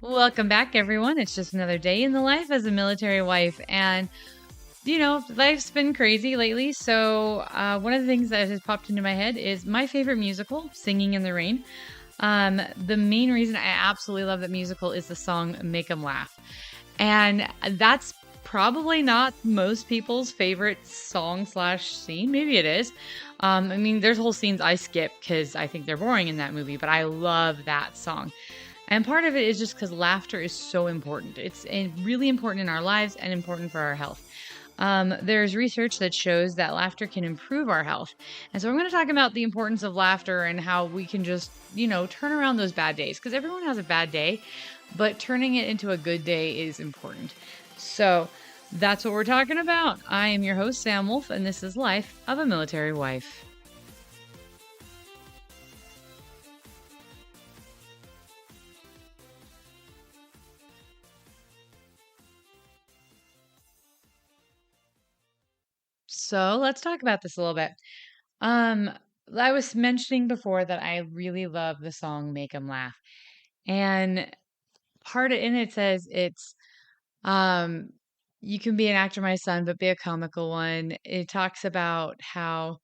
Welcome back, everyone. It's just another day in the life as a military wife. And, life's been crazy lately. So, one of the things that has popped into my head is my favorite musical, Singing in the Rain. The main reason I absolutely love that musical is the song Make 'Em Laugh. And that's probably not most people's favorite song slash scene. Maybe it is. I mean, there's whole scenes I skip because I think they're boring in that movie, but I love that song. And part of it is just because laughter is so important. It's really important in our lives and important for our health. There's research that shows that laughter can improve our health. And so I'm going to talk about the importance of laughter and how we can just, turn around those bad days. Because everyone has a bad day, but turning it into a good day is important. So that's what we're talking about. I am your host, Sam Wolf, and this is Life of a Military Wife. So let's talk about this a little bit. Um, I was mentioning before that I really love the song Make 'Em Laugh. And part of in it says it's um you can be an actor, my son, but be a comical one. It talks about how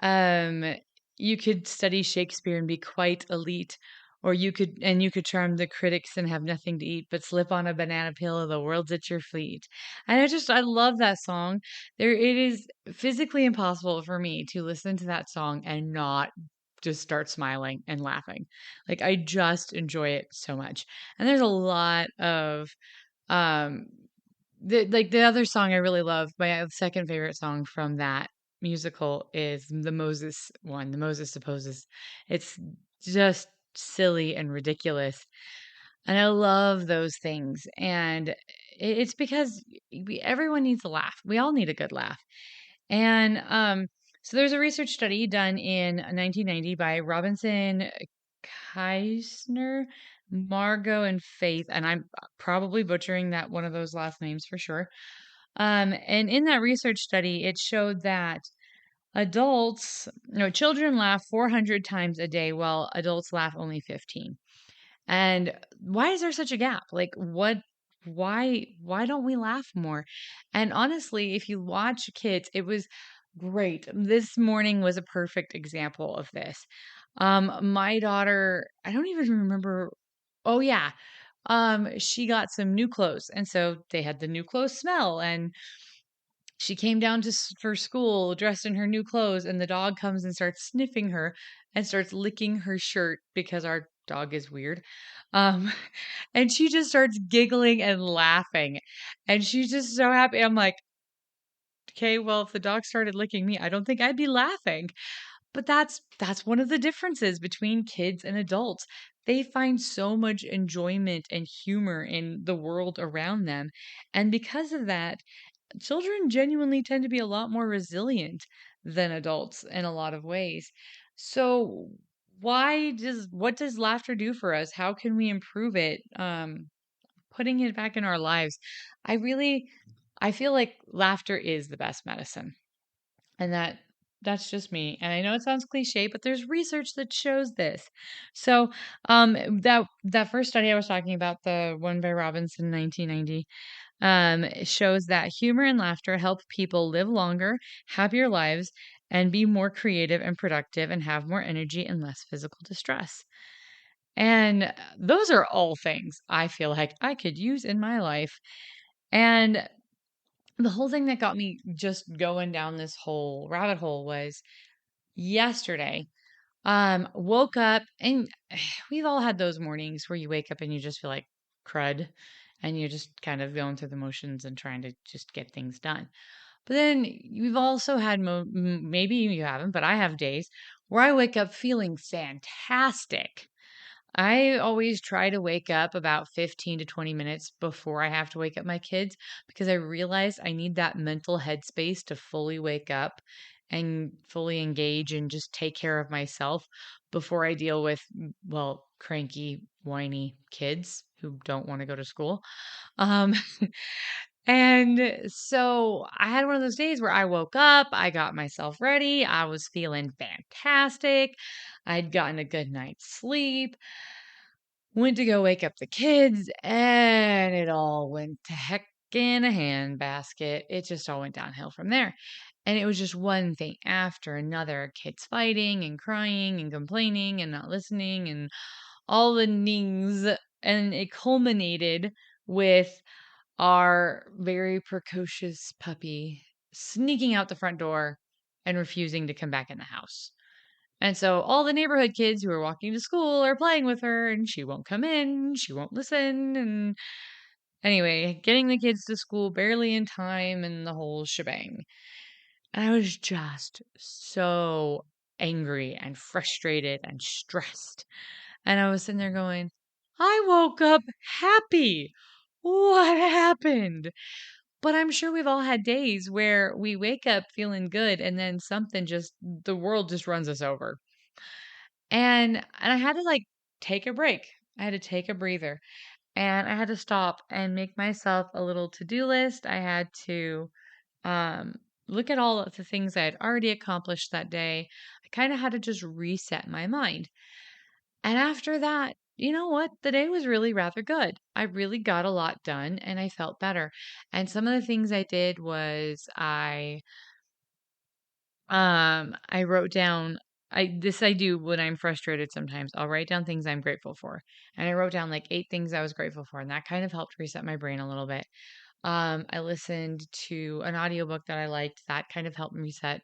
um, you could study Shakespeare and be quite elite, or you could charm the critics and have nothing to eat, but slip on a banana peel, the world's at your feet. And I love that song. It is physically impossible for me to listen to that song and not just start smiling and laughing. Like I just enjoy it so much. And there's a lot of um the other song I really love, my second favorite song from that musical is the Moses one, the Moses Supposes. It's just silly and ridiculous. And I love those things. And it's because everyone needs a laugh. We all need a good laugh. And so there's a research study done in 1990 by Robinson Keisner, Margot, and Faith. And I'm probably butchering that one of those last names for sure. And in that research study, it showed that children laugh 400 times a day while adults laugh only 15. And why is there such a gap? Like why don't we laugh more? And honestly, if you watch kids, it was great. This morning was a perfect example of this. My daughter, I don't even remember. Oh yeah. She got some new clothes, and so they had the new clothes smell, and she came down for school dressed in her new clothes, and the dog comes and starts sniffing her and starts licking her shirt because our dog is weird. Um, and she just starts giggling and laughing, and she's just so happy. I'm like, okay, well, if the dog started licking me, I don't think I'd be laughing. But that's one of the differences between kids and adults. They find so much enjoyment and humor in the world around them. And because of that, children genuinely tend to be a lot more resilient than adults in a lot of ways. So what does laughter do for us? How can we improve it? Putting it back in our lives. I really I feel like laughter is the best medicine. And that's just me. And I know it sounds cliche, but there's research that shows this. So, that first study I was talking about, the one by Robinson, 1990, it shows that humor and laughter help people live longer, happier lives, and be more creative and productive and have more energy and less physical distress. And those are all things I feel like I could use in my life. And the whole thing that got me just going down this whole rabbit hole was yesterday. Woke up and we've all had those mornings where you wake up and you just feel like crud and you're just kind of going through the motions and trying to just get things done. But then you've also had maybe you haven't, but I have days where I wake up feeling fantastic. I always try to wake up about 15 to 20 minutes before I have to wake up my kids because I realize I need that mental headspace to fully wake up and fully engage and just take care of myself before I deal with, well, cranky, whiny kids who don't want to go to school. Um, And so I had one of those days where I woke up, I got myself ready, I was feeling fantastic. I'd gotten a good night's sleep, went to go wake up the kids, and it all went to heck in a handbasket. It just all went downhill from there. And it was just one thing after another, kids fighting and crying and complaining and not listening and all the nings. And it culminated with our very precocious puppy sneaking out the front door and refusing to come back in the house. And so all the neighborhood kids who are walking to school are playing with her, and she won't come in, she won't listen. And anyway, getting the kids to school barely in time and the whole shebang. And I was just so angry and frustrated and stressed. And I was sitting there going, I woke up happy. What happened? But I'm sure we've all had days where we wake up feeling good and then something just, the world just runs us over. And I had to like take a break. I had to take a breather and I had to stop and make myself a little to-do list. I had to um look at all of the things I had already accomplished that day. I kind of had to just reset my mind. And after that, you know what? The day was really rather good. I really got a lot done and I felt better. And some of the things I did was I wrote down I do when I'm frustrated sometimes. I'll write down things I'm grateful for. And I wrote down like 8 things I was grateful for, and that kind of helped reset my brain a little bit. I listened to an audiobook that I liked. That kind of helped me reset.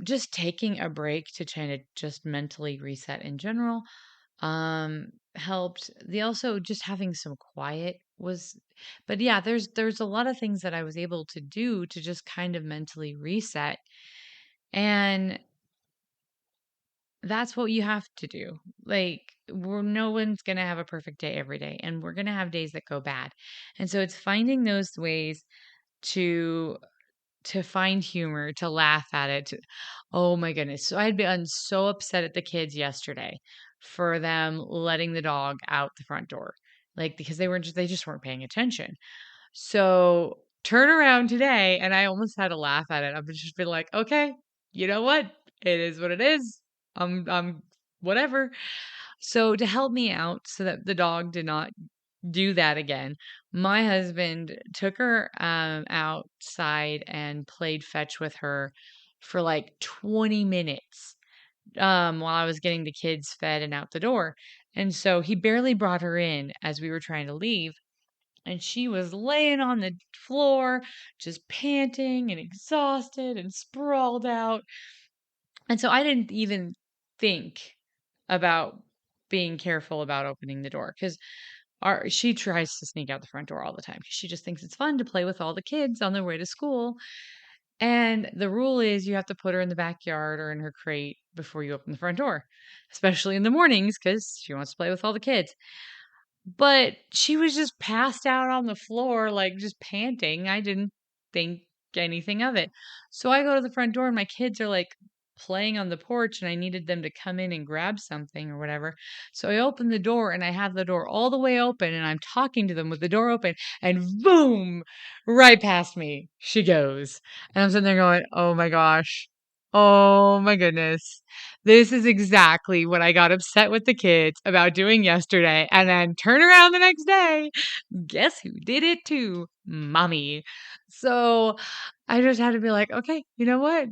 Just taking a break to kind of just mentally reset in general helped. The also just having some quiet was, but yeah, there's a lot of things that I was able to do to just kind of mentally reset. And that's what you have to do. Like, no one's going to have a perfect day every day, and we're going to have days that go bad. And so it's finding those ways to find humor, to laugh at it. Oh my goodness. So I'd been so upset at the kids yesterday for them letting the dog out the front door. Like because they just weren't paying attention. So turn around today and I almost had to laugh at it. I've just been like, okay, you know what? It is what it is. I'm whatever. So to help me out so that the dog did not do that again, my husband took her outside and played fetch with her for like 20 minutes while I was getting the kids fed and out the door. And so he barely brought her in as we were trying to leave. And she was laying on the floor, just panting and exhausted and sprawled out. And so I didn't even think about being careful about opening the door because she tries to sneak out the front door all the time because she just thinks it's fun to play with all the kids on their way to school. And the rule is you have to put her in the backyard or in her crate before you open the front door, especially in the mornings because she wants to play with all the kids. But she was just passed out on the floor, like, just panting. I didn't think anything of it. So I go to the front door and my kids are, like, playing on the porch, and I needed them to come in and grab something or whatever. So I open the door, and I have the door all the way open, and I'm talking to them with the door open, and boom! Right past me she goes. And I'm sitting there going, "Oh my gosh. Oh my goodness. This is exactly what I got upset with the kids about doing yesterday, and then turn around the next day. Guess who did it too? Mommy." So I just had to be like, okay, you know what?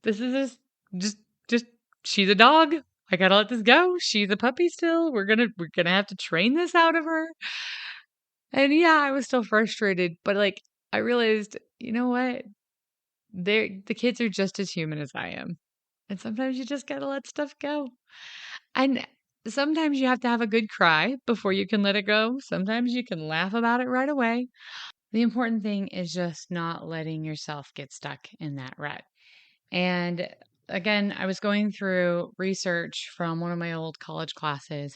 This is just, just, she's a dog. I gotta let this go. She's a puppy still. We're gonna have to train this out of her. And yeah, I was still frustrated, but like, I realized, you know what? The kids are just as human as I am. And sometimes you just gotta let stuff go. And sometimes you have to have a good cry before you can let it go. Sometimes you can laugh about it right away. The important thing is just not letting yourself get stuck in that rut. And again, I was going through research from one of my old college classes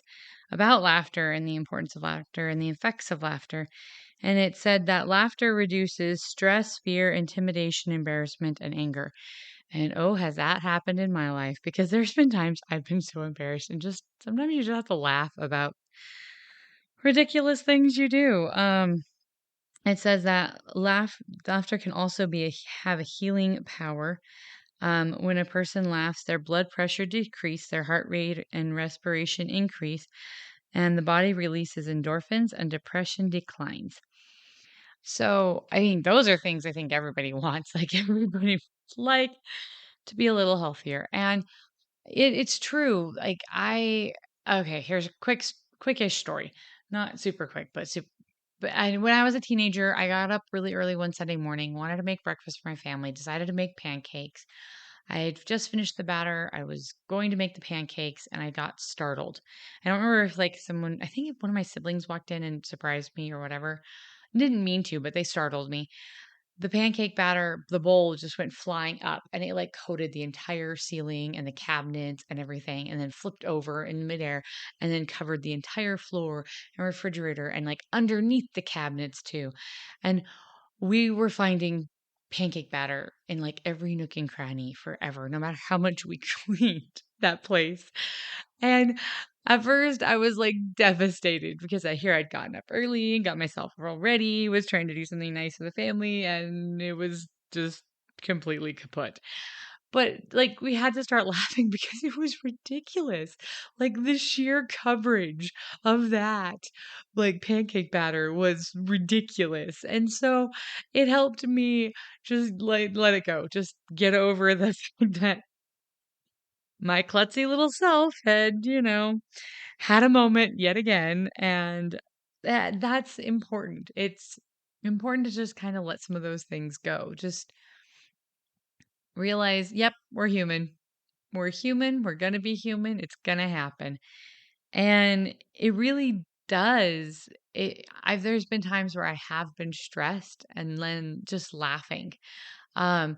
about laughter and the importance of laughter and the effects of laughter. And it said that laughter reduces stress, fear, intimidation, embarrassment, and anger. And oh, has that happened in my life? Because there's been times I've been so embarrassed, and just sometimes you just have to laugh about ridiculous things you do. It says that laughter can also have a healing power. When a person laughs, their blood pressure decrease, their heart rate and respiration increase, and the body releases endorphins and depression declines. So, I mean, those are things I think everybody wants. Like everybody would like to be a little healthier. And it's true. Okay, here's a quickish story. Not super quick, but when I was a teenager, I got up really early one Sunday morning, wanted to make breakfast for my family, decided to make pancakes. I had just finished the batter. I was going to make the pancakes and I got startled. I don't remember if I think one of my siblings walked in and surprised me or whatever. Didn't mean to, but they startled me. The pancake batter, the bowl just went flying up and it like coated the entire ceiling and the cabinets and everything and then flipped over in midair and then covered the entire floor and refrigerator and like underneath the cabinets too. And we were finding pancake batter in like every nook and cranny forever, no matter how much we cleaned that place. And at first, I was like devastated because I'd gotten up early and got myself all ready, was trying to do something nice for the family, and it was just completely kaput. But like we had to start laughing because it was ridiculous. Like the sheer coverage of that, like pancake batter was ridiculous. And so it helped me just like let it go, just get over the fact that my klutzy little self had, had a moment yet again. And that's important. It's important to just kind of let some of those things go. Just realize, yep, we're human. We're human. We're going to be human. It's going to happen. And it really does. There's been times where I have been stressed and then just laughing. Um,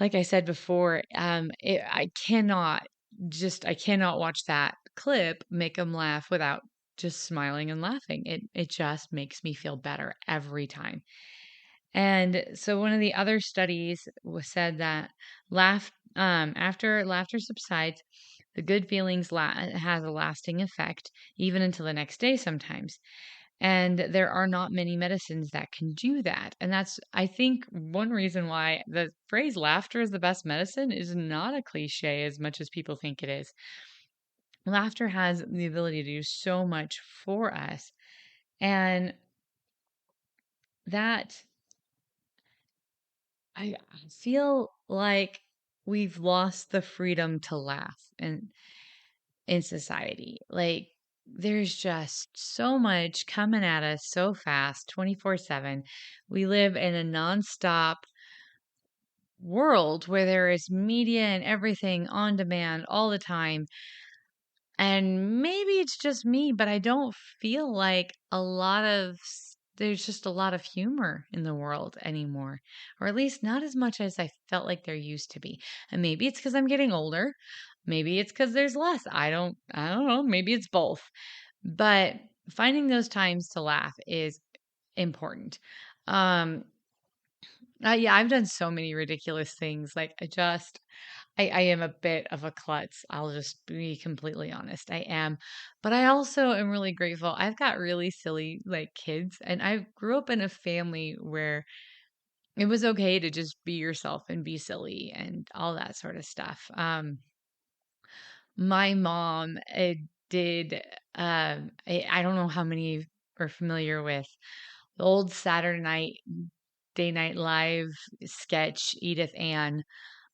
like I said before, I cannot watch that clip, make them laugh without just smiling and laughing. It just makes me feel better every time. And so one of the other studies was said that after laughter subsides, the good feelings has a lasting effect, even until the next day sometimes. And there are not many medicines that can do that. And that's, I think, one reason why the phrase laughter is the best medicine is not a cliche as much as people think it is. Laughter has the ability to do so much for us. And that I feel like we've lost the freedom to laugh in society. Like there's just so much coming at us so fast, 24/7. We live in a nonstop world where there is media and everything on demand all the time. And maybe it's just me, but I don't feel like there's just a lot of humor in the world anymore, or at least not as much as I felt like there used to be. And maybe it's because I'm getting older. Maybe it's because there's less. I don't know. Maybe it's both. But finding those times to laugh is important. Um, yeah, I've done so many ridiculous things. I am a bit of a klutz. I'll just be completely honest. I am. But I also am really grateful. I've got really silly like kids and I grew up in a family where it was okay to just be yourself and be silly and all that sort of stuff. My mom did I don't know how many are familiar with the old Saturday night Day Night Live sketch Edith Ann.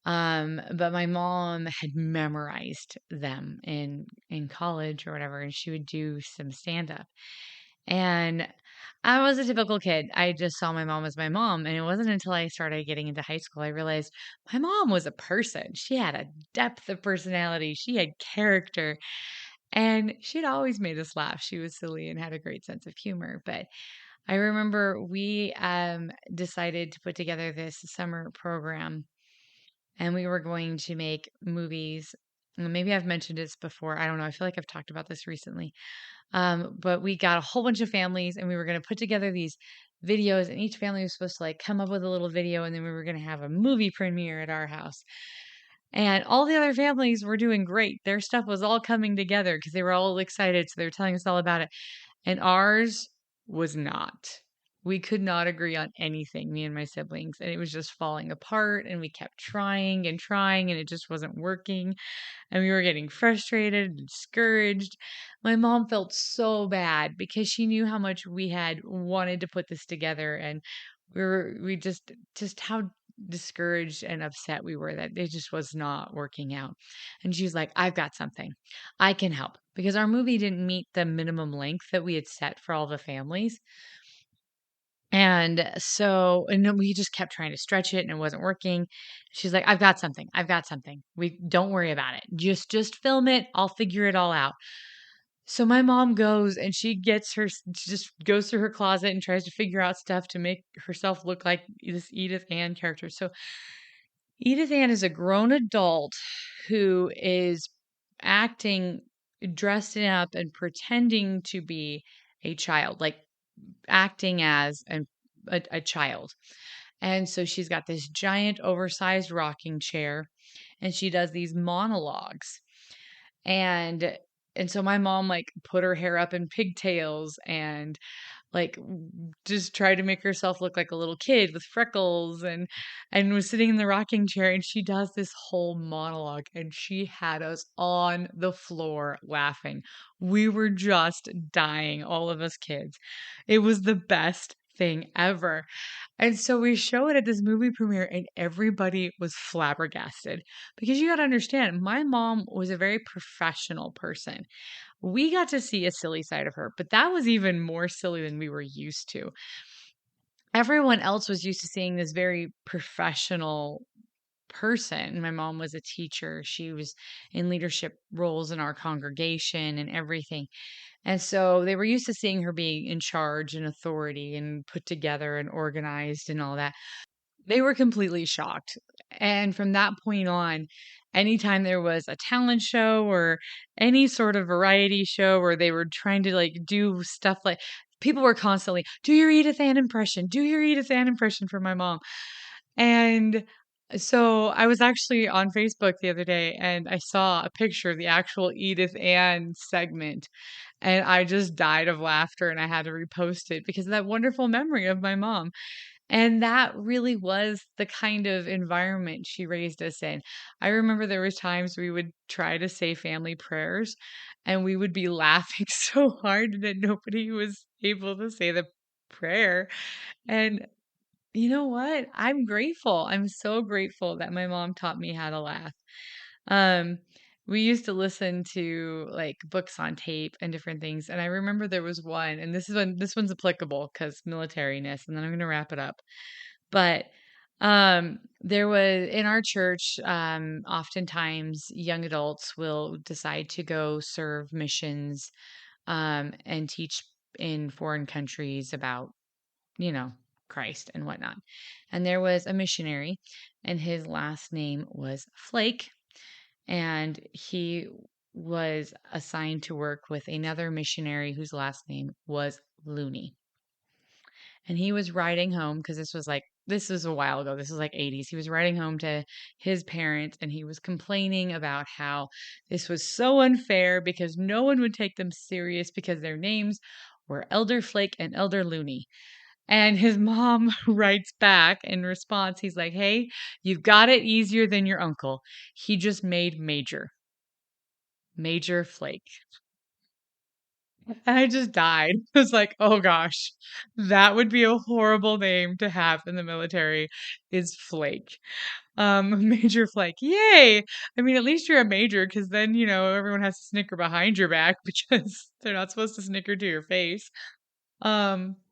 But my mom had memorized them in college or whatever, and she would do some stand up. And I was a typical kid. I just saw my mom as my mom, and it wasn't until I started getting into high school I realized my mom was a person. She had a depth of personality. She had character, and she'd always made us laugh. She was silly and had a great sense of humor. But I remember we decided to put together this summer program and we were going to make movies. Maybe I've mentioned this before. I don't know. I feel like I've talked about this recently. But we got a whole bunch of families and we were going to put together these videos, and each family was supposed to like come up with a little video, and then we were going to have a movie premiere at our house. And all the other families were doing great. Their stuff was all coming together because they were all excited. So they were telling us all about it. And ours was not. We could not agree on anything, me and my siblings, and it was just falling apart, and we kept trying, and it just wasn't working, and we were getting frustrated and discouraged. My mom felt so bad because she knew how much we had wanted to put this together, and we just how discouraged and upset we were that it just was not working out. And she's like, "I've got something. I can help." Because our movie didn't meet the minimum length that we had set for all the families. And then we just kept trying to stretch it and it wasn't working. She's like, "I've got something. I've got something. We don't worry about it. Just film it. I'll figure it all out." So my mom goes and she just goes through her closet and tries to figure out stuff to make herself look like this Edith Ann character. So Edith Ann is a grown adult who is acting, dressing up and pretending to be a child, like acting as a child. And so she's got this giant oversized rocking chair and she does these monologues. And and so my mom like put her hair up in pigtails and like just tried to make herself look like a little kid with freckles and was sitting in the rocking chair and she does this whole monologue and she had us on the floor laughing. We were just dying, all of us kids. It was the best thing ever. And so we show it at this movie premiere, and everybody was flabbergasted because you got to understand, my mom was a very professional person. We got to see a silly side of her, but that was even more silly than we were used to. Everyone else was used to seeing this very professional person. My mom was a teacher, she was in leadership roles in our congregation and everything. And so they were used to seeing her being in charge and authority and put together and organized and all that. They were completely shocked. And from that point on, anytime there was a talent show or any sort of variety show where they were trying to like do stuff like people were constantly, "Do your Edith Ann impression, do your Edith Ann impression" for my mom. And so I was actually on Facebook the other day and I saw a picture of the actual Edith Ann segment and I just died of laughter and I had to repost it because of that wonderful memory of my mom. And that really was the kind of environment she raised us in. I remember there was times we would try to say family prayers and we would be laughing so hard that nobody was able to say the prayer. And you know what? I'm grateful. I'm so grateful that my mom taught me how to laugh. Um, we used to listen to like books on tape and different things. And I remember there was one, and this one's applicable because militariness, and then I'm gonna wrap it up. But there was in our church, oftentimes young adults will decide to go serve missions and teach in foreign countries about, you know, Christ and whatnot. And there was a missionary, and his last name was Flake, and he was assigned to work with another missionary whose last name was Looney. And he was riding home because this was a while ago. This was like 80s. He was riding home to his parents and he was complaining about how this was so unfair because no one would take them serious because their names were Elder Flake and Elder Looney. And his mom writes back in response. He's like, "Hey, you've got it easier than your uncle. He just made Major Flake." And I just died. I was like, "Oh gosh, that would be a horrible name to have in the military is Flake." Major Flake. Yay! I mean, at least you're a major because then, everyone has to snicker behind your back because they're not supposed to snicker to your face.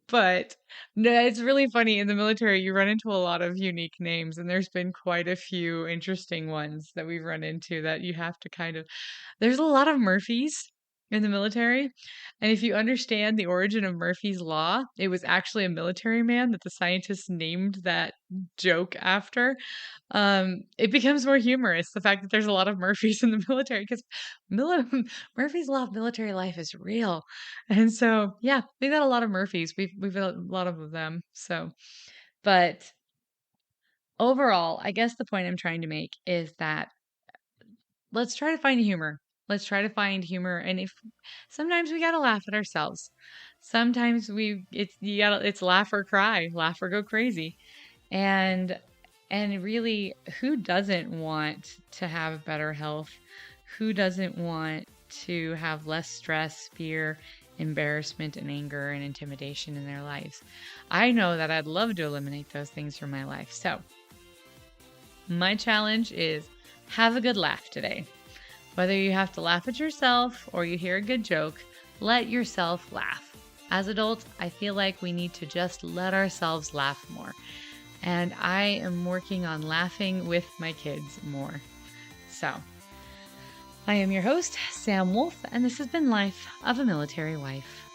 But no, it's really funny. In the military, you run into a lot of unique names, and there's been quite a few interesting ones that we've run into that you have to there's a lot of Murphys in the military. And if you understand the origin of Murphy's Law, it was actually a military man that the scientists named that joke after. It becomes more humorous, the fact that there's a lot of Murphys in the military because Murphy's Law of military life is real. And so, yeah, we've got a lot of Murphys. We've got a lot of them. So, but overall, I guess the point I'm trying to make is that let's try to find humor. Let's try to find humor. And if sometimes we got to laugh at ourselves. Sometimes it's laugh or cry, laugh or go crazy. And really, who doesn't want to have better health? Who doesn't want to have less stress, fear, embarrassment, and anger and intimidation in their lives? I know that I'd love to eliminate those things from my life. So my challenge is have a good laugh today. Whether you have to laugh at yourself or you hear a good joke, let yourself laugh. As adults, I feel like we need to just let ourselves laugh more. And I am working on laughing with my kids more. So, I am your host, Sam Wolf, and this has been Life of a Military Wife.